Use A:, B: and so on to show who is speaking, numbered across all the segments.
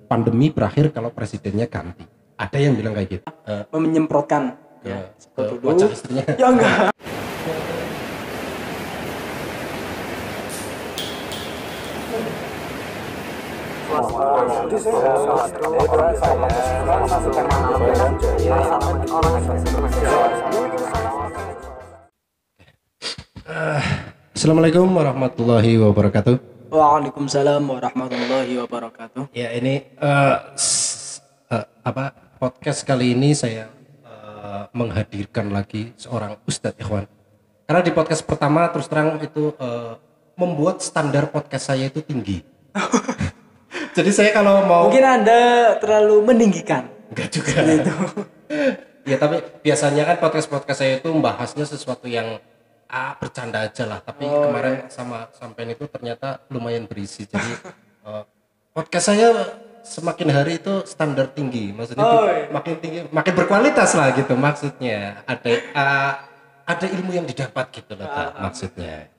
A: pandemi berakhir kalau presidennya ganti. Ada yang bilang kayak gitu.
B: Menyemprotkan
A: Ke wajah istrinya.
B: ya enggak.
A: Assalamualaikum warahmatullahi wabarakatuh.
B: Waalaikumsalam warahmatullahi wabarakatuh.
A: Ya ini podcast kali ini saya menghadirkan lagi seorang Ustadz Ikhwan. Karena di podcast pertama terus terang itu membuat standar podcast saya itu tinggi. Jadi saya kalau mau
B: Mungkin Anda terlalu meninggikan.
A: enggak juga.
B: Gitu.
A: Ya tapi biasanya kan podcast saya itu membahasnya sesuatu yang bercanda aja lah. Tapi kemarin sama sampean itu ternyata lumayan berisi. Jadi podcast saya semakin hari itu standar tinggi. Maksudnya makin tinggi, makin berkualitas lah gitu maksudnya. Ada ilmu yang didapat gitu loh maksudnya.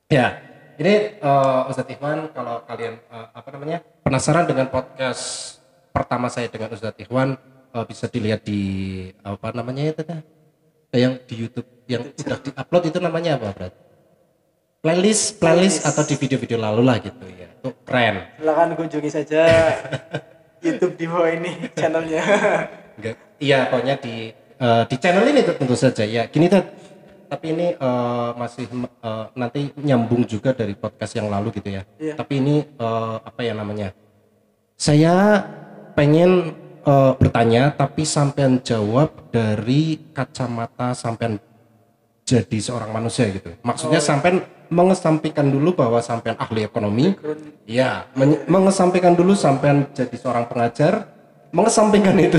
A: Ya, ini Ustadz Ikhwan, kalau kalian penasaran dengan podcast pertama saya dengan Ustadz Ikhwan, bisa dilihat di yang di YouTube yang sudah diupload itu namanya apa, Bro? Playlist atau di video-video lalu lah gitu ya. Itu keren.
B: Silakan kunjungi saja YouTube di bawah ini channelnya.
A: Enggak. Iya, pokoknya di channel ini tentu saja ya. Gini tapi ini masih nanti nyambung juga dari podcast yang lalu gitu ya.
B: Iya.
A: Tapi ini saya pengen bertanya tapi sampean jawab dari kacamata sampean jadi seorang manusia gitu. Maksudnya sampean mengesampingkan dulu bahwa sampean ahli ekonomi. Ya, mengesampingkan dulu sampean jadi seorang pengajar, mengesampingkan itu.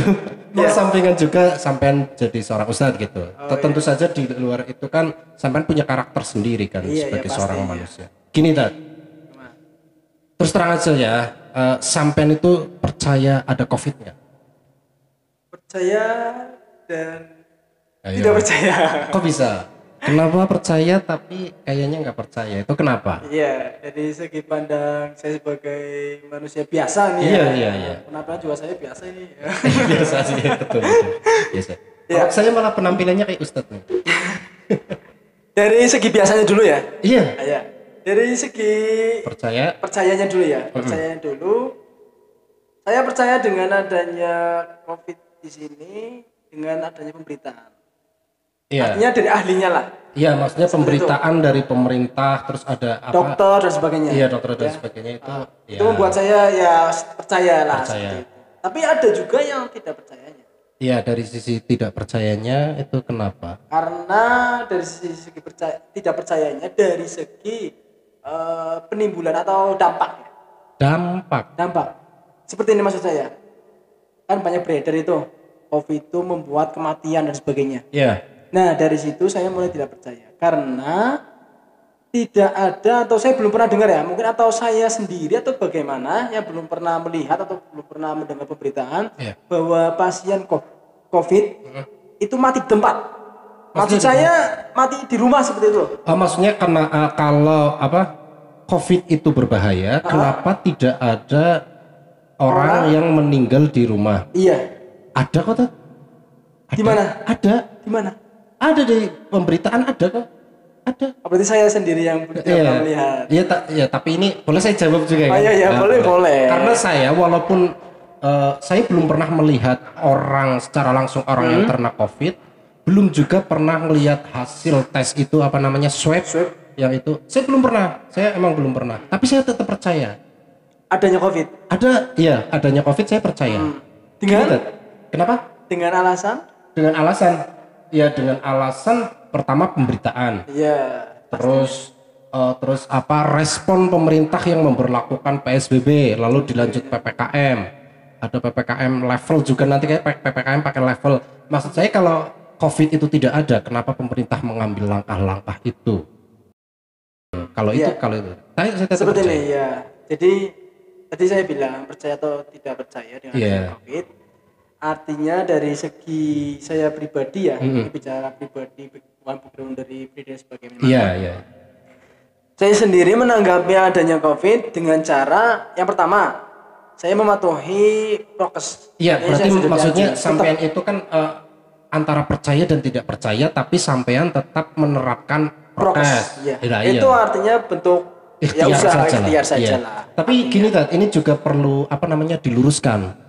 A: Mengesampingkan juga sampean jadi seorang ustadz gitu. Tentu saja di luar itu kan sampean punya karakter sendiri kan sebagai seorang manusia. Gini Tat. Terus terang aja ya, sampean itu percaya ada Covid nggak?
B: Percaya dan tidak percaya.
A: Kok bisa? Kenapa percaya tapi kayaknya nggak percaya? Itu kenapa?
B: Iya, dari segi pandang saya sebagai manusia biasa nih.
A: Iya.
B: Kenapa juga saya biasa ini?
A: Biasa sih, betul. Biasa.
B: Ya.
A: Saya malah penampilannya kayak Ustadz nih.
B: Dari segi biasanya dulu ya?
A: Iya.
B: Iya. Dari segi percayanya dulu ya. Percayanya dulu. Saya percaya dengan adanya Covid di sini, dengan adanya pemberitaan.
A: Iya.
B: Artinya dari ahlinya lah.
A: Iya, maksudnya pemberitaan dari pemerintah, terus ada
B: dokter dan sebagainya.
A: Iya, dokter dan sebagainya itu.
B: Itu membuat saya ya percaya lah.
A: Percaya.
B: Tapi ada juga yang tidak percayanya.
A: Iya, dari sisi tidak percayanya itu kenapa?
B: Karena dari segi tidak percayanya dari segi penimbulan atau dampak. Dampak. Seperti ini maksud saya. Kan banyak beredar itu Covid itu membuat kematian dan sebagainya.
A: Iya.
B: Nah dari situ saya mulai tidak percaya karena tidak ada atau saya belum pernah dengar ya mungkin atau saya sendiri atau bagaimana yang belum pernah melihat atau belum pernah mendengar pemberitaan bahwa pasien Covid itu mati di tempat. Maksud saya mati di rumah seperti itu.
A: Maksudnya karena kalau Covid itu berbahaya, kenapa tidak ada orang yang meninggal di rumah?
B: Iya.
A: Ada kok tuh.
B: Di mana?
A: Ada.
B: Di mana?
A: Ada di pemberitaan ada kok. Ada.
B: Berarti saya sendiri yang belum melihat.
A: Iya, tapi ini boleh saya jawab juga kan?
B: Iya, boleh.
A: Karena saya walaupun saya belum pernah melihat orang secara langsung orang yang terkena Covid, belum juga pernah melihat hasil tes itu swab yang itu. Saya belum pernah. Saya emang belum pernah. Tapi saya tetap percaya.
B: Adanya Covid.
A: Adanya Covid saya percaya. Kenapa? Dengan alasan pertama pemberitaan.
B: Iya.
A: Terus respon pemerintah yang memberlakukan PSBB lalu dilanjut PPKM. Ada PPKM level juga nanti kayak PPKM pakai level. Maksud saya kalau Covid itu tidak ada, kenapa pemerintah mengambil langkah-langkah itu? Kalau itu. Saya tetap
B: seperti
A: percaya.
B: ini ya. Jadi tadi saya bilang percaya atau tidak percaya dengan Covid. Artinya dari segi saya pribadi ya, bicara pribadi, bukan dari presiden sebagai memang.
A: Iya.
B: Saya sendiri menanggapi adanya Covid dengan cara yang pertama, saya mematuhi prokes.
A: Iya,
B: Ini
A: berarti
B: saya sudah
A: maksudnya
B: diajar.
A: sampean itu kan antara percaya dan tidak percaya, tapi sampean tetap menerapkan prokes.
B: Iya.
A: Iya,
B: Itu artinya bentuk ya
A: Ikhtiar
B: usaha
A: saja lah.
B: ikhtiar saja
A: Iya.
B: lah.
A: Tapi gini Tat, ini juga perlu diluruskan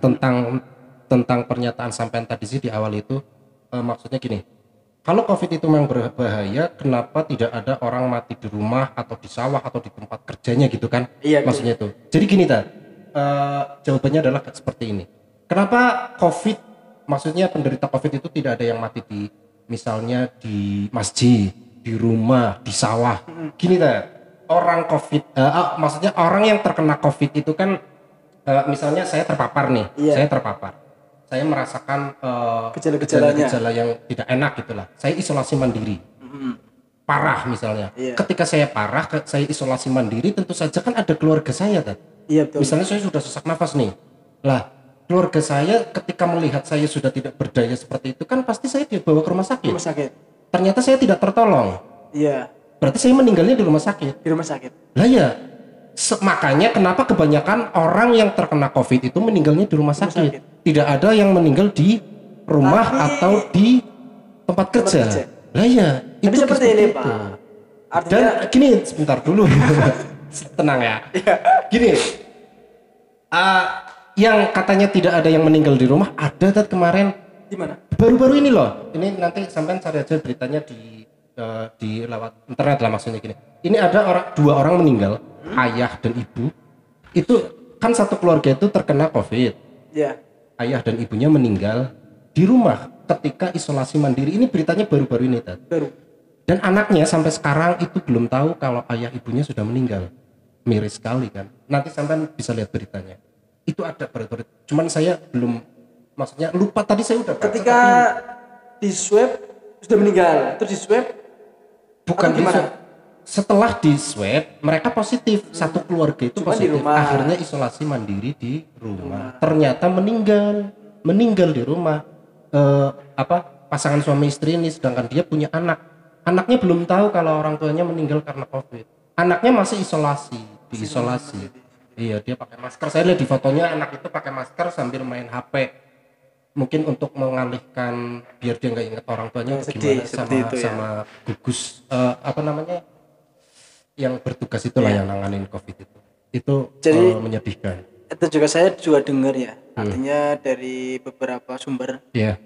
A: tentang pernyataan sampean tadi sih di awal itu, maksudnya gini. Kalau COVID itu memang berbahaya, kenapa tidak ada orang mati di rumah atau di sawah atau di tempat kerjanya gitu kan?
B: Iya,
A: maksudnya itu. Jadi gini Tat, jawabannya adalah seperti ini. Kenapa COVID, maksudnya penderita COVID itu tidak ada yang mati di misalnya di masjid, di rumah, di sawah. Gini Tat, orang COVID, maksudnya orang yang terkena COVID itu kan, misalnya saya terpapar nih, saya terpapar. Saya merasakan gejala yang tidak enak gitulah. Saya isolasi mandiri, parah misalnya. Ketika saya parah, saya isolasi mandiri, tentu saja kan ada keluarga saya kan.
B: Iya betul.
A: Misalnya saya sudah sesak nafas nih, lah keluarga saya ketika melihat saya sudah tidak berdaya seperti itu kan pasti saya dibawa ke rumah sakit.
B: Rumah sakit.
A: Ternyata saya tidak tertolong.
B: Iya.
A: Berarti saya meninggalnya di rumah sakit.
B: Di rumah sakit.
A: Lah ya. Makanya kenapa kebanyakan orang yang terkena COVID itu meninggalnya di rumah sakit. Tidak ada yang meninggal di rumah atau di tempat kerja. Lah ya,
B: itu seperti ini, Pak. Artinya,
A: dan gini, sebentar dulu. Tenang ya. Gini. Yang katanya tidak ada yang meninggal di rumah, ada kemarin.
B: Di mana?
A: Baru-baru ini loh. Ini nanti sampean cari aja beritanya di lewat internet lah, maksudnya gini. Ini ada dua orang meninggal, ayah dan ibu. Itu kan satu keluarga itu terkena COVID.
B: Iya.
A: Ayah dan ibunya meninggal di rumah ketika isolasi mandiri. Ini beritanya baru-baru ini, Tat.
B: Baru.
A: Dan anaknya sampai sekarang itu belum tahu kalau ayah ibunya sudah meninggal. Miris sekali kan. Nanti sampean bisa lihat beritanya. Itu ada baru-baru. Cuman saya belum, maksudnya lupa tadi saya udah baca.
B: Ketika di swab sudah meninggal, terus di swab
A: bukan di swab. Setelah di swab mereka positif, satu keluarga itu
B: cuma
A: positif.
B: Di rumah.
A: Akhirnya isolasi mandiri di rumah. Ternyata meninggal di rumah. Pasangan suami istri ini, sedangkan dia punya anak. Anaknya belum tahu kalau orang tuanya meninggal karena COVID. Anaknya masih diisolasi. Iya, dia pakai masker. Saya lihat di fotonya anak itu pakai masker sambil main HP. Mungkin untuk mengalihkan biar dia nggak ingat orang tuanya gimana sama gugus yang bertugas itulah yang nanganin COVID itu. Itu jadi, menyedihkan.
B: Itu juga saya dengar ya. Artinya dari beberapa sumber.
A: Iya.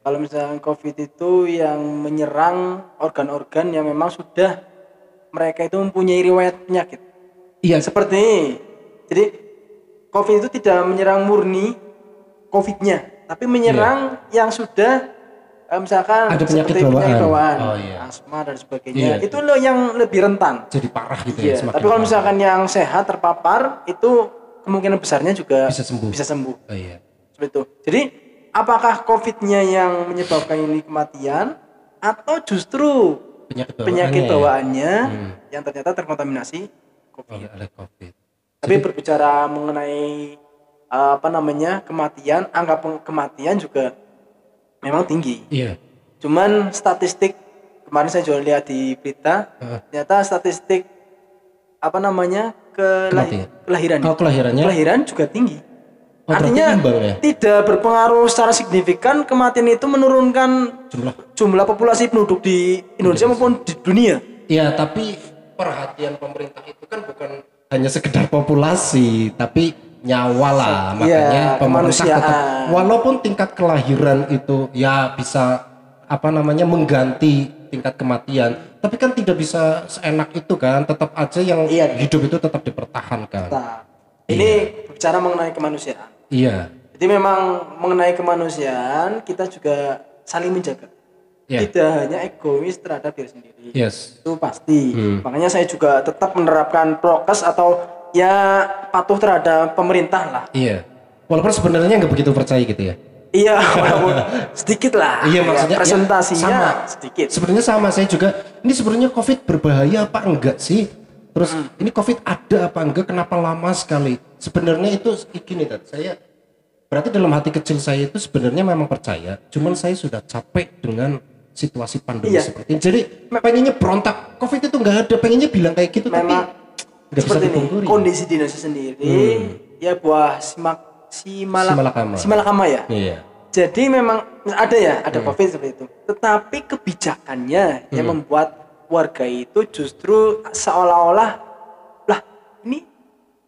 B: Kalau misalnya COVID itu yang menyerang organ-organ yang memang sudah mereka itu mempunyai riwayat penyakit.
A: Iya.
B: Seperti ini. Jadi COVID itu tidak menyerang murni COVID-nya, tapi menyerang yang sudah misalkan
A: ada penyakit bawaan,
B: asma dan sebagainya. Itu loh yang lebih rentan.
A: Jadi parah gitu ya.
B: Tapi kalau misalkan yang sehat terpapar itu kemungkinan besarnya juga bisa sembuh.
A: Oh, iya.
B: Seperti itu. Jadi apakah COVID-nya yang menyebabkan ini kematian atau justru penyakit bawaannya yang ternyata terkontaminasi COVID?
A: Oleh COVID.
B: Tapi berbicara mengenai kematian, angka kematian juga memang tinggi.
A: Iya.
B: Cuman statistik kemarin saya juga lihat di berita, ternyata statistik kelahiran juga tinggi. Artinya tidak berpengaruh secara signifikan kematian itu menurunkan jumlah populasi penduduk di Indonesia maupun di dunia.
A: Iya, tapi perhatian pemerintah itu kan bukan hanya sekedar populasi, tapi nyawa lah. Makanya pemerintah tetap, walaupun tingkat kelahiran itu ya bisa mengganti tingkat kematian, tapi kan tidak bisa seenak itu kan, tetap aja yang hidup itu tetap dipertahankan.
B: Ini bicara mengenai kemanusiaan.
A: Iya.
B: Jadi memang mengenai kemanusiaan kita juga saling menjaga. Tidak hanya egois terhadap diri sendiri.
A: Yes.
B: Itu pasti. Makanya saya juga tetap menerapkan prokes atau ya patuh terhadap pemerintah lah.
A: Iya. Walaupun sebenarnya nggak begitu percaya gitu ya.
B: Iya, walaupun sedikit lah.
A: Iya, maksudnya
B: presentasinya sedikit.
A: Sebenarnya sama, saya juga. Ini sebenarnya COVID berbahaya apa enggak sih? Terus ini COVID ada apa enggak? Kenapa lama sekali? Sebenarnya itu gini, saya berarti dalam hati kecil saya itu sebenarnya memang percaya. Cuman saya sudah capek dengan situasi pandemi seperti ini. Jadi pengennya berontak. COVID itu enggak ada. Pengennya bilang kayak gitu,
B: memang
A: tapi enggak bisa dipungkiri.
B: Kondisi di Indonesia sendiri ya buah simalakama ya.
A: Iya.
B: Jadi memang ada COVID seperti itu. Tetapi kebijakannya yang membuat warga itu justru seolah-olah lah ini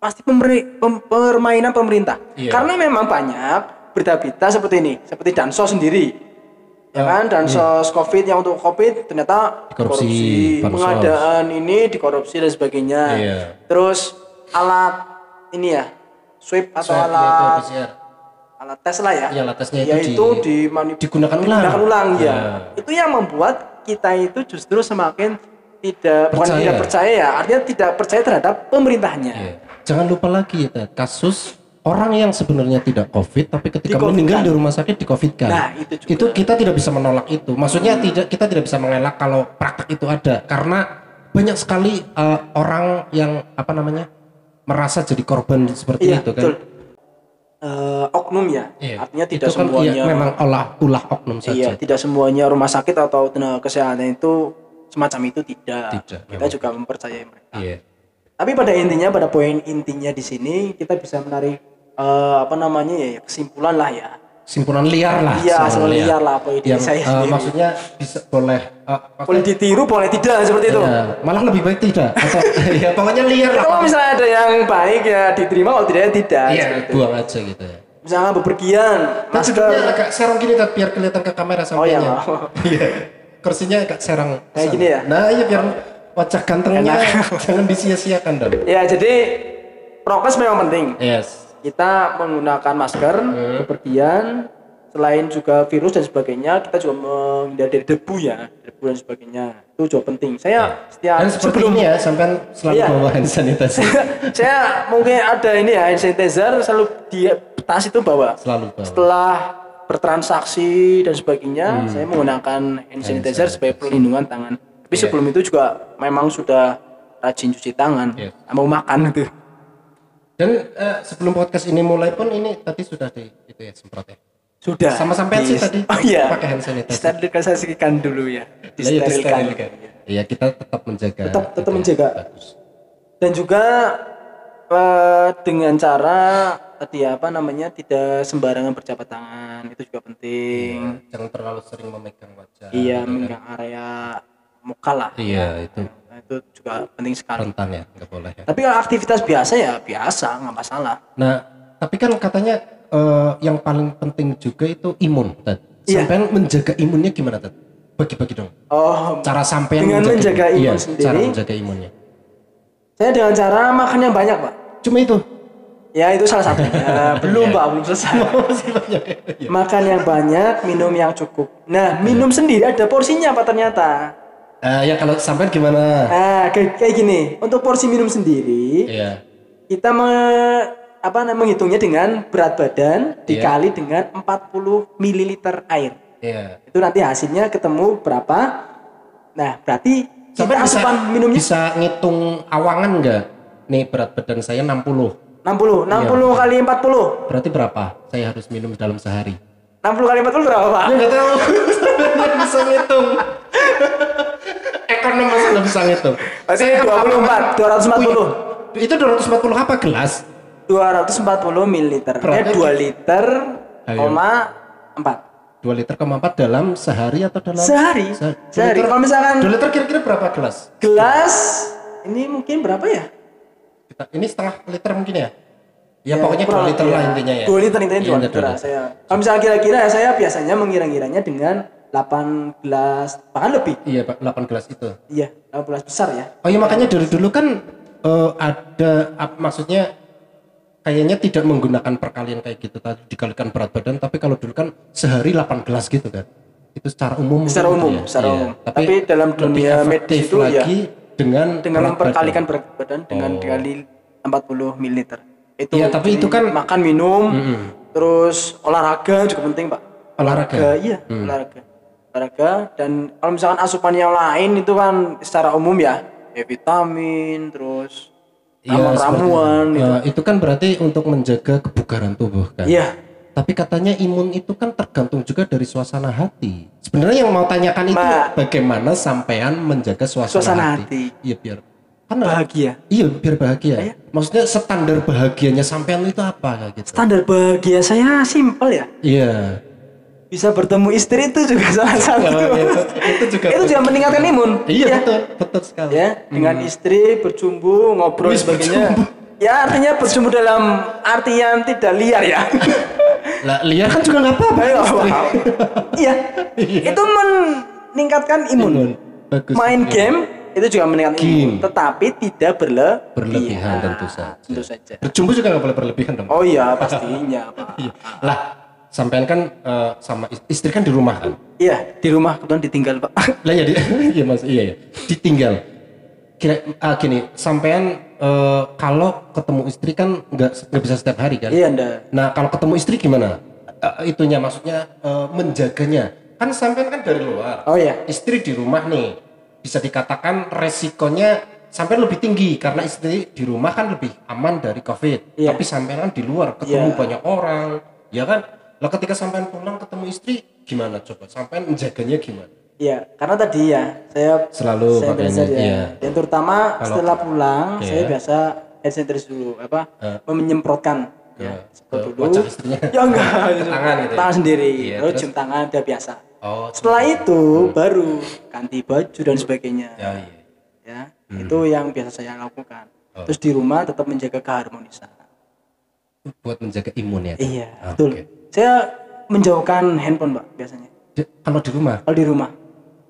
B: pasti permainan pemerintah. Karena memang banyak berita-berita seperti ini, seperti Dansos sendiri. Ya kan, Dansos COVID yang untuk COVID ternyata dikorupsi, pengadaan ini dikorupsi dan sebagainya. Terus alat ini ya, swab atau alat tes lah ya.
A: Alat tesnya
B: itu
A: digunakan
B: ulang ya. Itu yang membuat kita itu justru semakin tidak percaya ya, artinya tidak percaya terhadap pemerintahnya.
A: Jangan lupa lagi ya, kasus orang yang sebenarnya tidak COVID tapi ketika meninggal di rumah sakit di-COVID-kan.
B: Nah, itu juga.
A: Itu kita tidak bisa menolak itu. Maksudnya kita tidak bisa mengelak kalau praktek itu ada karena banyak sekali orang yang merasa jadi korban seperti itu kan.
B: Oknum ya. Artinya tidak
A: itu kan,
B: semuanya
A: memang ulah oknum saja.
B: Tidak semuanya rumah sakit atau tenaga kesehatan itu semacam itu tidak. Kita juga mempercayai mereka. Tapi pada poin intinya di sini kita bisa menarik kesimpulan lah ya.
A: Simpulan liar lah.
B: Iya, liar lah poin saya.
A: Maksudnya bisa boleh
B: ditiru, boleh tidak seperti itu.
A: Malah lebih baik tidak. Atau ya pokoknya liar lah.
B: Kalau misalnya ada yang baik ya diterima, kalau tidak ya tidak.
A: Iya, buang aja gitu ya.
B: Misalnya bepergian,
A: masker agak serong gini biar kelihatan ke kamera sampingnya. Iya. Kursinya agak serong.
B: Kayak gini ya.
A: Nah, iya biar wajah gantengnya jangan disia-siakan dong.
B: Ya, jadi prokes memang penting.
A: Yes.
B: Kita menggunakan masker, bepergian, selain juga virus dan sebagainya, kita juga menghindari debu dan sebagainya. Itu juga penting. Saya setiap
A: sebelumnya ya, sampai selalu bawa hand sanitizer.
B: Saya mungkin ada ini ya, hand sanitizer selalu di tas itu bawa.
A: Selalu bawa.
B: Setelah bertransaksi dan sebagainya, saya menggunakan hand sanitizer sebagai perlindungan tangan. Tapi sebelum itu juga memang sudah rajin cuci tangan, mau makan itu.
A: Dan sebelum podcast ini mulai pun ini tadi sudah semprot ya.
B: Sudah.
A: Sama sampean sih tadi.
B: Oh iya.
A: Pakai hand sanitizer.
B: Sterilkan dulu ya. Disterilkan.
A: Iya, kita tetap menjaga.
B: Tetap menjaga. Bagus. Dan juga dengan cara tadi tidak sembarangan berjabat tangan, itu juga penting.
A: Jangan terlalu sering memegang wajah.
B: Iya, memegang area muka lah.
A: Iya, itu.
B: Nah, itu juga penting sekali.
A: Rentan ya, nggak boleh ya.
B: Tapi kalau aktivitas biasa ya biasa, nggak masalah.
A: Nah, tapi kan katanya yang paling penting juga itu imun, Tad. Sampean menjaga imunnya gimana, Tad? Bagi-bagi dong.
B: Cara
A: sampean
B: dengan menjaga imun sendiri.
A: Cara menjaga imunnya.
B: Saya dengan cara makan yang banyak, Pak.
A: Cuma itu.
B: Ya, itu salah satunya. Belum, Pak, belum selesai. Makan yang banyak, minum yang cukup. Nah, minum sendiri ada porsinya, Pak, ternyata.
A: Ya kalau sampean gimana?
B: Kayak gini. Untuk porsi minum sendiri, kita menghitungnya dengan berat badan dikali dengan 40 ml air. Itu nanti hasilnya ketemu berapa. Nah, berarti
A: sampai asupan minumnya bisa ngitung awangan enggak? Nih berat badan saya 60
B: kali 40.
A: Berarti berapa saya harus minum dalam sehari?
B: 60 kali 40 berapa, Pak?
A: Ya enggak tahu. Enggak bisa ngitung. Ekonom masih enggak bisa ngitung.
B: Saya 240.
A: Itu 240 apa gelas?
B: 240 ml. 2 liter, 4.
A: 2 liter, 4 dalam sehari atau dalam?
B: Sehari. Kalau misalkan
A: 2 liter kira-kira berapa gelas?
B: Gelas ini mungkin berapa ya?
A: Ini setengah liter mungkin ya? Ya pokoknya 2 liter lah intinya ya.
B: 2 liter intinya 2 liter. Kalau misalnya kira-kira saya biasanya mengira-ngiranya dengan 8 gelas, bahkan lebih.
A: Iya, Pak, 8 gelas itu.
B: Iya, 8 gelas besar ya.
A: Oh iya, makanya dari dulu kan maksudnya kayaknya tidak menggunakan perkalian kayak gitu tadi dikalikan berat badan, tapi kalau dulu kan sehari 8 gelas gitu kan. Itu secara umum.
B: Secara umum. Tapi dalam dunia medis itu lagi
A: dengan
B: memperkalikan berat badan dengan dikali 40 ml. Itu
A: ya, tapi itu kan
B: makan minum, terus olahraga juga penting, Pak.
A: Olahraga.
B: Iya, olahraga dan kalau misalkan asupan yang lain itu kan secara umum ya vitamin, terus ramuan
A: itu kan berarti untuk menjaga kebugaran tubuh kan.
B: Iya.
A: Tapi katanya imun itu kan tergantung juga dari suasana hati. Sebenarnya yang mau tanyakan itu bagaimana sampean menjaga suasana hati. Iya, biar Kan
B: bahagia.
A: Iya, biar bahagia. Maksudnya standar bahagianya sampean itu apa kayak gitu?
B: Standar bahagia saya simpel ya.
A: Iya.
B: Bisa bertemu istri itu juga salah satu.
A: Itu juga
B: itu juga meningkatkan imun.
A: Iya, betul sekali.
B: Ya, dengan istri berjumbu, ngobrol sebagainya. Ya, artinya berjumbu dalam artian tidak liar ya.
A: Lah, liar kan juga nggak apa-apa.
B: Iya. Itu meningkatkan imun.
A: Bagus.
B: Main game itu juga meningkatkan imun, tetapi tidak
A: berlebihan tentu
B: saja.
A: Berjumpa juga nggak boleh berlebihan dong.
B: Oh iya, pastinya.
A: Lah, sampean kan sama istri kan di rumah kan?
B: Iya, di rumah kebetulan ditinggal, Pak.
A: Lah ya, iya Mas, iya. Ditinggal. Gini, sampean kalau ketemu istri kan nggak bisa setiap hari kan?
B: Iya, enggak.
A: Nah, kalau ketemu istri gimana? Itunya maksudnya menjaganya. Kan sampean kan dari luar.
B: Oh iya.
A: Istri di rumah nih. Bisa dikatakan resikonya sampai lebih tinggi karena istri di rumah kan lebih aman dari COVID.
B: Iya.
A: Tapi sampai kan di luar ketemu banyak orang, ya kan? Lah ketika sampai pulang ketemu istri gimana coba? Sampai menjaganya gimana?
B: Iya, karena tadi ya saya
A: selalu pakainya. Iya.
B: Dan terutama setelah pulang saya biasa hand sanitizer dulu menyemprotkan
A: dulu. Wajah istrinya.
B: Ya enggak,
A: tangan gitu.
B: Tangan sendiri.
A: Iya,
B: lalu cium tangan udah biasa.
A: Oh,
B: setelah itu baru ganti baju dan sebagainya. Ya, itu yang biasa saya lakukan. Terus di rumah tetap menjaga keharmonisan.
A: Buat menjaga imun ya?
B: Iya, betul. Saya menjauhkan handphone, Pak, biasanya.
A: Kalau di rumah?
B: Kalau di rumah.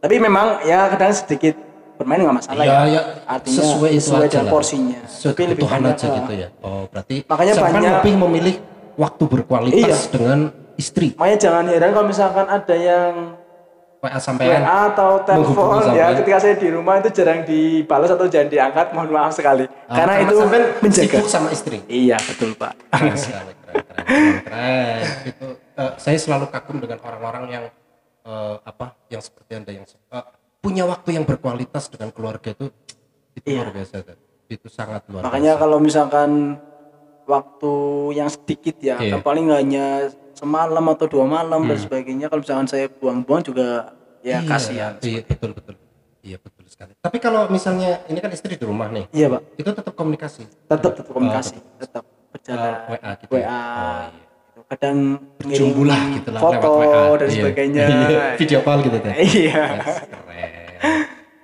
B: Tapi memang ya kadang sedikit bermain nggak masalah ya. Artinya sesuai dengan porsinya.
A: Tapi lebih banyak aja gitu ya. Oh, berarti
B: makanya banyak
A: lebih memilih waktu berkualitas dengan istri.
B: Makanya jangan heran kalau misalkan ada yang
A: WA sampean
B: atau telepon ya ketika saya di rumah itu jarang dibalas atau jangan diangkat, mohon maaf sekali. Karena itu menjaga
A: sama istri.
B: Iya, betul, Pak.
A: Keren. Itu saya selalu kagum dengan orang-orang yang yang seperti Anda yang punya waktu yang berkualitas dengan keluarga itu luar biasa kan. Itu sangat luar biasa.
B: Makanya kalau misalkan waktu yang sedikit ya, paling hanya semalam atau 2 malam dan sebagainya, kalau misalkan saya buang-buang juga ya kasihan.
A: Iya, betul. Iya, betul sekali. Tapi kalau misalnya ini kan istri di rumah nih.
B: Iya, Pak.
A: Itu tetap komunikasi.
B: Tetap komunikasi, tetap berjalan.
A: WA gitu.
B: WA.
A: Oh, iya.
B: Kadang
A: berjumbu lah gitu lah
B: foto dan sebagainya.
A: Video call gitu kan.
B: Iya.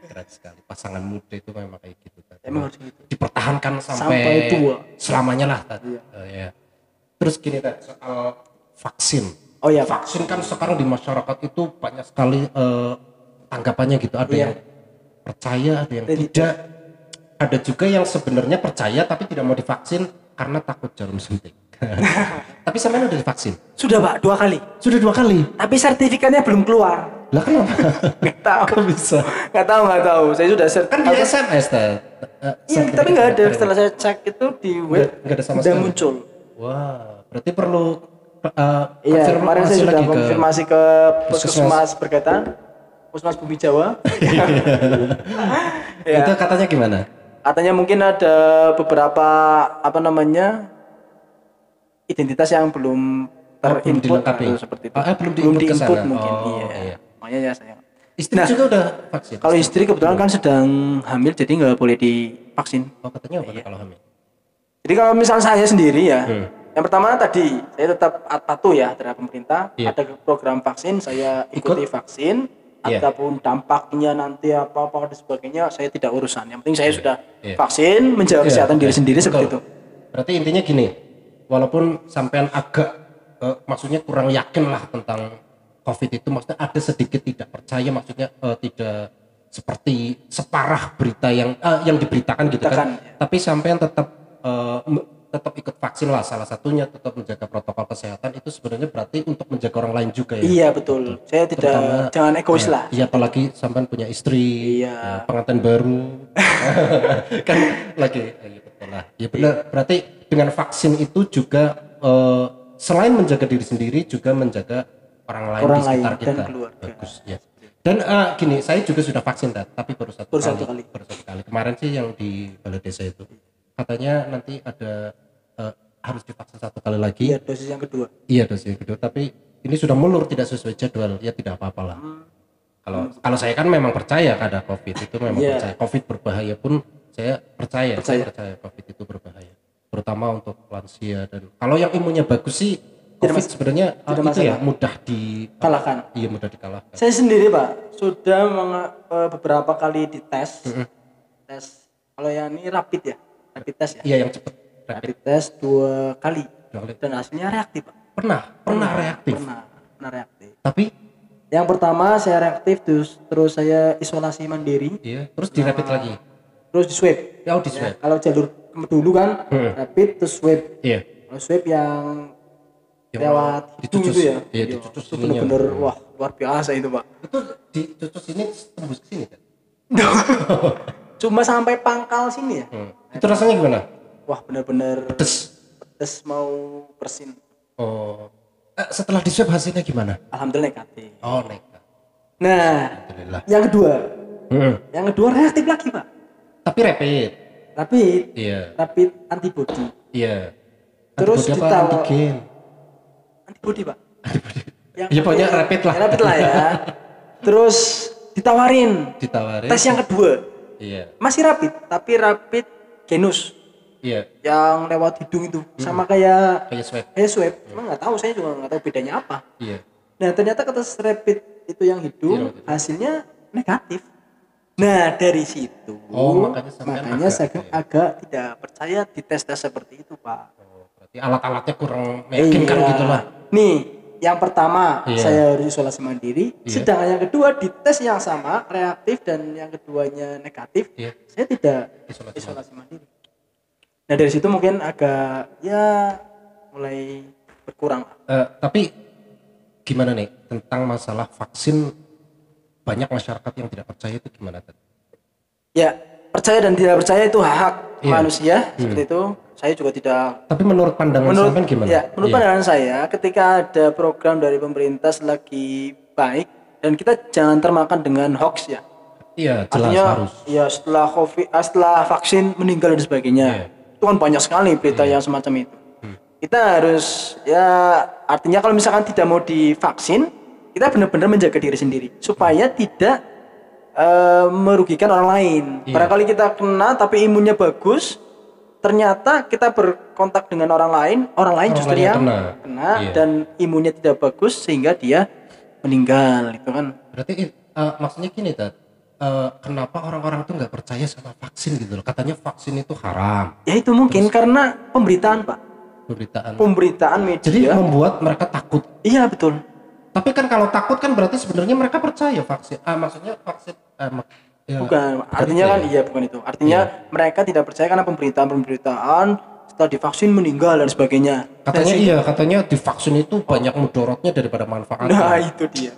A: Keren sekali. Pasangan muda itu memang kayak gitu kan.
B: Emang harus gitu.
A: Dipertahankan sampai
B: tua.
A: Selamanya lah tadi. Iya. Terus gini tadi soal vaksin.
B: Oh ya,
A: vaksin kan sekarang di masyarakat itu banyak sekali tanggapannya gitu. Ada yang percaya, ada yang tidak. Ada juga yang sebenarnya percaya tapi tidak mau divaksin karena takut jarum suntik. Tapi sampean udah divaksin?
B: Sudah, Pak, 2 kali.
A: Sudah 2 kali.
B: Tapi sertifikatnya belum keluar.
A: Lah kenapa?
B: Nggak tahu.
A: Kok bisa?
B: Nggak tahu. Saya sudah
A: kan di SMS
B: iya, tapi nggak ada. Setelah saya cek itu di web
A: nggak ada sama
B: sekali. Muncul.
A: Wah, berarti perlu
B: iya, kemarin saya sudah konfirmasi ke puskesmas berkaitan, Puskesmas Bumi Jawa.
A: Ya. Itu katanya gimana?
B: Katanya mungkin ada beberapa identitas yang belum terinput seperti itu.
A: Belum diinput
B: mungkin. Iya. Makanya ya saya.
A: Istri juga udah vaksin.
B: Kalau istri kebetulan kan sedang hamil, jadi nggak boleh divaksin.
A: Oh, katanya apa kalau hamil?
B: Jadi kalau misal saya sendiri ya, yang pertama tadi saya tetap patuh ya terhadap pemerintah. Ada program vaksin, saya ikuti vaksin. Ataupun dampaknya nanti apa dan sebagainya, saya tidak urusan. Yang penting saya sudah vaksin, menjaga kesehatan diri sendiri. Seperti itu.
A: Berarti intinya gini, walaupun sampean agak maksudnya kurang yakin lah tentang COVID itu, maksudnya ada sedikit tidak percaya, maksudnya tidak seperti separah berita yang diberitakan gitu kan. Tapi sampean tetap ikut vaksin lah, salah satunya tetap menjaga protokol kesehatan. Itu sebenarnya berarti untuk menjaga orang lain juga ya. Iya,
B: betul. Saya tidak jangan egois lah.
A: Iya, apalagi sampean punya istri, pengantin baru. Kan lagi betul lah. Ya benar, berarti dengan vaksin itu juga selain menjaga diri sendiri juga menjaga orang lain di sekitar kita.
B: Dan keluarga.
A: Bagus ya. Dan gini, saya juga sudah vaksin tapi baru satu kali. Kemarin sih yang di balai desa itu. Katanya nanti ada harus divaksin 1 kali lagi.
B: Iya, dosis yang kedua.
A: Iya, dosis yang kedua. Tapi ini sudah mundur, tidak sesuai jadwal. Ya tidak apa-apalah. Kalau saya kan memang percaya ada COVID itu memang percaya. COVID berbahaya pun Saya percaya COVID itu berbahaya, terutama untuk lansia. Dan kalau yang imunnya bagus sih COVID sebenarnya itu ya mudah
B: kalahkan.
A: Iya, mudah dikalahkan.
B: Saya sendiri Pak sudah beberapa kali dites. Tes kalau yang ini rapid test ya.
A: Iya, yang cepat.
B: Rapid test 2 kali. Dan hasilnya reaktif Pak.
A: Pernah reaktif.
B: Pernah reaktif.
A: Tapi
B: yang pertama saya reaktif terus saya isolasi mandiri.
A: Iya, terus di rapid lagi.
B: Terus di swab.
A: Ya, di swab.
B: Kalau jalur dulu kan rapid terus swab.
A: Iya.
B: Kalau swab yang lewat hidung itu ya.
A: Iya, dicucus
B: itu bener-bener wah luar biasa itu Pak.
A: Itu dicucus ini tembus ke sini kan?
B: Cuma sampai pangkal sini ya.
A: Itu rasanya gimana?
B: Wah bener-bener
A: pedes
B: mau bersin.
A: Oh. Setelah di swab hasilnya gimana?
B: Alhamdulillah negatif.
A: Oh, negatif.
B: Nah, yang kedua. Yang kedua reaktif lagi Pak.
A: Tapi rapid.
B: Iya. Rapid antibody.
A: Iya.
B: Terus
A: antigen.
B: Antibody Pak.
A: Ya pokoknya rapid lah.
B: Ya. Terus ditawarin. Tes yang kedua.
A: Iya.
B: Masih rapid, tapi rapid genus.
A: Iya.
B: Yang lewat hidung itu sama kayak swab. Emang nggak tahu, saya juga nggak tahu bedanya apa.
A: Iya.
B: Nah ternyata tes rapid itu yang hidung hasilnya negatif. Nah dari situ, makanya saya agak tidak percaya di tes seperti itu Pak.
A: Berarti alat-alatnya kurang meyakinkan gitu lah.
B: Nih, yang pertama saya harus isolasi mandiri, sedangkan yang kedua di tes yang sama reaktif dan yang keduanya negatif, saya tidak isolasi mandiri. Nah dari situ mungkin agak mulai berkurang.
A: Tapi gimana nih tentang masalah vaksin? Banyak masyarakat yang tidak percaya itu gimana tadi?
B: Ya, percaya dan tidak percaya itu hak manusia seperti itu. Saya juga tidak.
A: Tapi menurut pandangan sampean gimana?
B: Ya, menurut pandangan saya, ketika ada program dari pemerintah lagi baik dan kita jangan termakan dengan hoax ya.
A: Iya, jelas
B: artinya,
A: harus.
B: Ya setelah vaksin meninggal dan sebagainya, itu kan banyak sekali berita yang semacam itu. Kita harus artinya kalau misalkan tidak mau divaksin, kita benar-benar menjaga diri sendiri supaya tidak merugikan orang lain. Barangkali kita kena tapi imunnya bagus, ternyata kita berkontak dengan orang lain justru yang kena dan imunnya tidak bagus sehingga dia meninggal itu kan.
A: Berarti maksudnya gini kenapa orang-orang tuh nggak percaya sama vaksin gitu loh? Katanya vaksin itu haram.
B: Ya itu mungkin karena pemberitaan Pak. Pemberitaan media.
A: Jadi membuat mereka takut.
B: Iya betul.
A: Tapi kan kalau takut kan berarti sebenarnya mereka percaya vaksin. Maksudnya vaksin
B: bukan. Artinya kan bukan itu. Artinya mereka tidak percaya karena pemberitaan setelah divaksin meninggal dan sebagainya.
A: Katanya divaksin itu banyak mudaratnya daripada manfaatnya.
B: Nah, itu dia.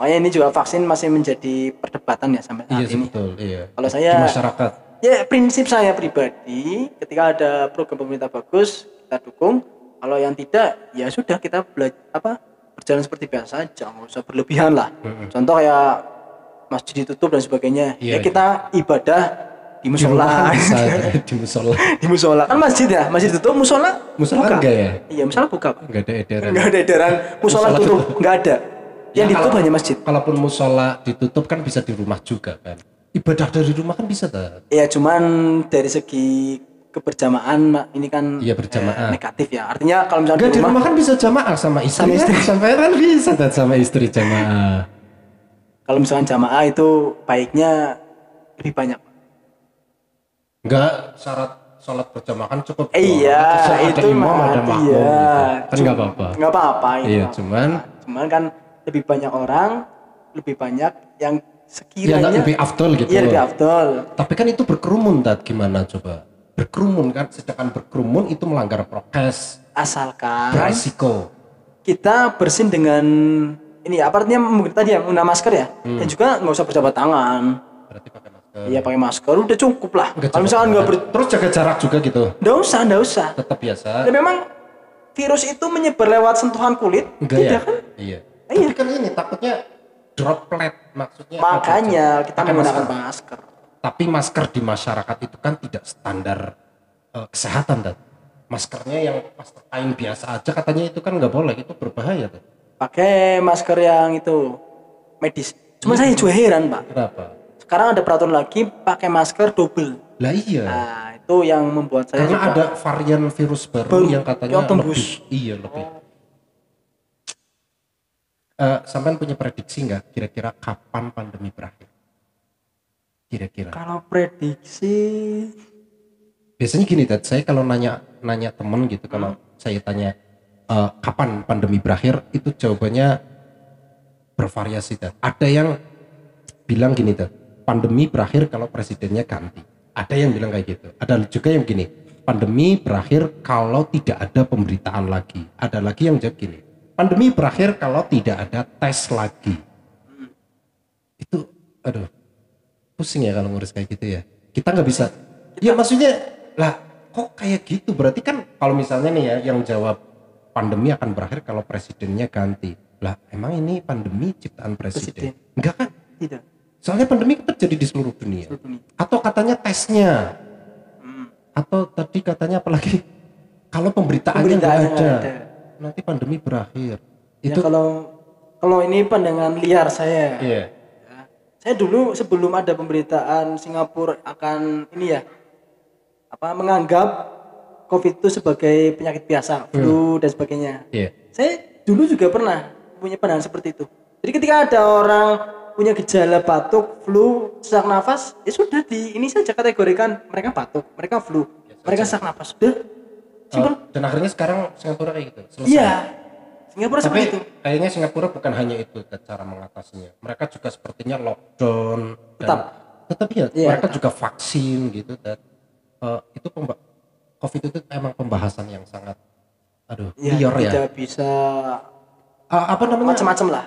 B: Makanya ini juga vaksin masih menjadi perdebatan ya sampai saat ini.
A: Betul,
B: Kalau saya
A: di masyarakat.
B: Ya prinsip saya pribadi ketika ada program pemerintah bagus kita dukung. Kalau yang tidak ya sudah kita berjalan seperti biasa aja, nggak usah berlebihan lah. Contoh kayak masjid ditutup dan sebagainya, kita ibadah di musola. Di musola kan masjid tutup, musola buka.
A: Enggak ya?
B: Iya, musola buka.
A: Enggak ada
B: edaran musola tutup, enggak ada. Yang ditutup hanya masjid.
A: Kalaupun musola ditutup kan bisa di rumah juga kan. Ibadah dari rumah kan bisa
B: Iya, cuman dari segi keberjamaah ini kan negatif ya. Artinya kalau misalnya
A: di rumah kan bisa jamaah sama istri. Sampai kan bisa sama istri jamaah.
B: Kalau misalkan jamaah itu baiknya lebih banyak.
A: Enggak, syarat sholat berjamaah kan cukup.
B: Iya, itu
A: imam ada makmum gitu. Kan enggak apa-apa.
B: Enggak apa-apa itu.
A: Iya, cuman
B: kan lebih banyak orang, lebih banyak yang sekiranya
A: lebih afdol gitu.
B: Iya, lebih afdol.
A: Tapi kan itu berkerumun gimana coba? Berkerumun kan, sedangkan berkerumun itu melanggar prokes,
B: asalkan
A: berisiko
B: kita bersin dengan ini artinya mungkin tadi menggunakan masker ya dan juga nggak usah berjabat tangan.
A: Berarti pakai masker.
B: Iya, pakai masker udah cukup lah. Kalau misalkan
A: terus jaga jarak juga gitu,
B: nggak usah tetap
A: biasa.
B: Dan memang virus itu menyebar lewat sentuhan kulit kan?
A: Iya. Tapi kan ini takutnya droplet, maksudnya
B: makanya kita menggunakan masker.
A: Tapi masker di masyarakat itu kan tidak standar kesehatan maskernya yang masker kain biasa aja katanya itu kan nggak boleh, itu berbahaya
B: pakai masker yang itu medis. Cuma saya juga heran Pak,
A: kenapa
B: sekarang ada peraturan lagi pakai masker double.
A: Lah iya.
B: Nah, itu yang membuat saya
A: Karena
B: juga
A: ada varian virus baru yang katanya
B: yang tembus.
A: lebih. Sampean punya prediksi nggak kira-kira kapan pandemi berakhir? Kira-kira.
B: Kalau prediksi
A: Biasanya gini, Ted, saya kalau nanya teman gitu, kalau saya tanya kapan pandemi berakhir, itu jawabannya bervariasi, Ted. Ada yang bilang gini, Ted, pandemi berakhir kalau presidennya ganti. Ada yang bilang kayak gitu. Ada juga yang gini, pandemi berakhir kalau tidak ada pemberitaan lagi. Ada lagi yang jawab gini, pandemi berakhir kalau tidak ada tes lagi. Itu, aduh, pusing ya kalau ngurus kayak gitu ya. Kita nggak bisa. Ya maksudnya, lah kok kayak gitu? Berarti kan kalau misalnya nih ya, yang jawab pandemi akan berakhir kalau presidennya ganti. Lah emang ini pandemi ciptaan presiden? Enggak kan?
B: tidak.
A: Soalnya pandemi terjadi di seluruh dunia. Atau katanya tesnya. Atau tadi katanya apalagi kalau pemberitaannya nggak ada, nanti pandemi berakhir.
B: Ya,
A: Itu
B: kalau ini pandangan liar saya.
A: iya.
B: Ya, saya dulu sebelum ada pemberitaan Singapura akan ini ya menganggap COVID itu sebagai penyakit biasa, flu dan sebagainya.
A: Iya.
B: Saya dulu juga pernah punya pandangan seperti itu. Jadi ketika ada orang punya gejala batuk, flu, sesak nafas, ya sudah ini saja kategorikan mereka batuk, mereka flu, mereka sesak nafas. Sudah. Simpel.
A: Dan akhirnya sekarang Singapura kayak gitu. Selesai.
B: Iya. Singapura
A: Tapi
B: seperti itu.
A: kayaknya Singapura bukan hanya itu cara mengatasinya. Mereka juga sepertinya lockdown. Tetap ya.
B: Iya,
A: Mereka juga vaksin gitu. Dan itu COVID itu emang pembahasan yang sangat, liar ya.
B: Tidak bisa macam-macam lah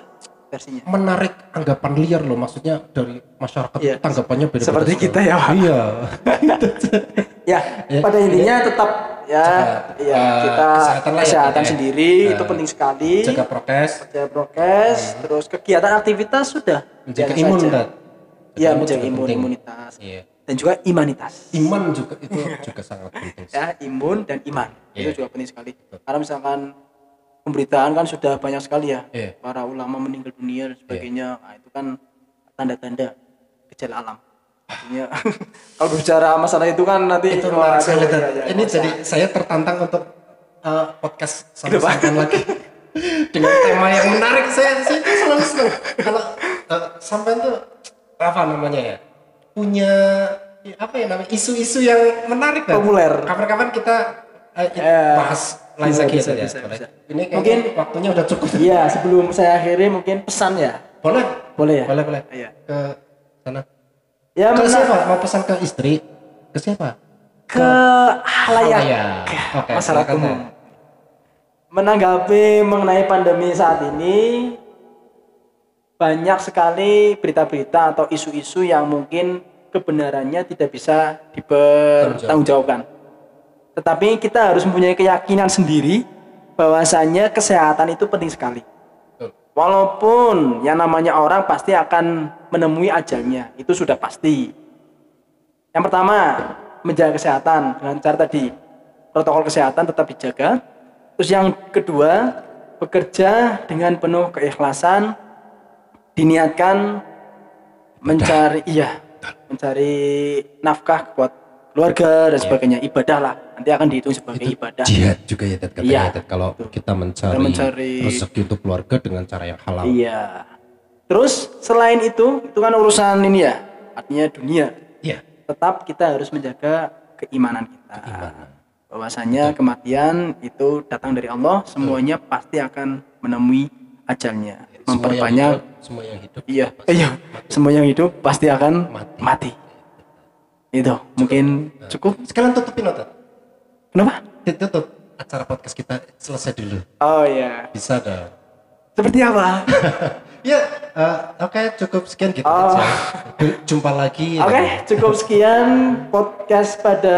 B: versinya.
A: Menarik anggapan liar loh, maksudnya dari masyarakat itu tanggapannya beda-beda.
B: Seperti kita ya.
A: Iya.
B: Ya, pada intinya tetap kita kesehatan sendiri itu penting sekali.
A: Jaga prokes,
B: terus kegiatan aktivitas sudah
A: menjaga imun dan
B: menjaga imunitas. Iya. Dan juga imanitas.
A: Iman juga itu juga sangat penting.
B: Ya, imun dan iman itu juga penting sekali. Karena misalkan pemberitaan kan sudah banyak sekali ya, para ulama meninggal dunia dan sebagainya. Nah, itu kan tanda-tanda gejala alam. Artinya kalau bicara masalah itu kan nanti
A: itu menarik sekali. Ini jadi saya tertantang untuk podcast sama-sama lagi dengan tema yang menarik. Saya selalu senang kalau sampai tuh apa namanya ya, punya namanya isu-isu yang menarik
B: populer.
A: Kapan-kapan kita bahas lain lagi ya. Bisa. Ini mungkin waktunya udah cukup.
B: Iya, sebelum saya akhiri mungkin pesan ya.
A: Boleh ya. Boleh.
B: Iya.
A: Ke sana.
B: Ya,
A: ke siapa? Mau pesan ke istri? Ke siapa?
B: Ke halayak. Masyarakat umum. Menanggapi mengenai pandemi saat ini, banyak sekali berita-berita atau isu-isu yang mungkin kebenarannya tidak bisa dipertanggungjawabkan. Tetapi kita harus mempunyai keyakinan sendiri bahwasanya kesehatan itu penting sekali. Walaupun yang namanya orang pasti akan menemui ajalnya, itu sudah pasti. Yang pertama, menjaga kesehatan dengan cara tadi, protokol kesehatan tetap dijaga. Terus yang kedua, bekerja dengan penuh keikhlasan, diniatkan mencari nafkah buat keluarga dan sebagainya, ibadah lah, nanti akan dihitung sebagai
A: itu
B: ibadah.
A: Jihad juga ya katanya, kalau kita mencari rezeki untuk keluarga dengan cara yang halal.
B: Iya. Terus selain itu kan urusan ini ya, artinya dunia.
A: Iya.
B: Tetap kita harus menjaga keimanan kita. Bahwasanya kematian itu datang dari Allah, semuanya pasti akan menemui ajalnya. Memperbanyak
A: semua yang hidup.
B: Iya. Semua yang hidup pasti akan mati. Itu mungkin cukup.
A: Sekalian tutupin nota.
B: Kenapa?
A: Tutup acara podcast kita selesai dulu.
B: Oh iya.
A: Bisa dong.
B: Seperti apa?
A: Ya, oke, cukup sekian gitu aja. Jumpa lagi.
B: Oke, cukup sekian podcast pada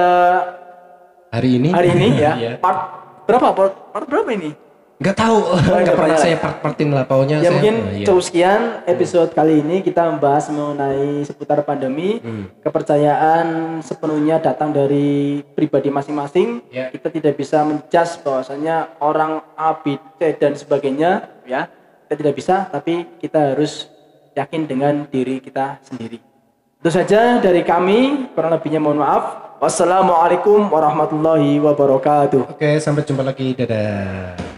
A: hari ini
B: ya. Part berapa ini?
A: Nggak tahu, nggak pernah saya partin lah pokoknya.
B: Ya mungkin cukup sekian episode kali ini kita membahas mengenai seputar pandemi. Kepercayaan sepenuhnya datang dari pribadi masing-masing. Kita tidak bisa menjudge bahwasanya orang A, B, C dan sebagainya ya. Kita tidak bisa, tapi kita harus yakin dengan diri kita sendiri. Itu saja dari kami, kurang lebihnya mohon maaf. Wassalamualaikum warahmatullahi wabarakatuh.
A: Oke, sampai jumpa lagi. Dadah.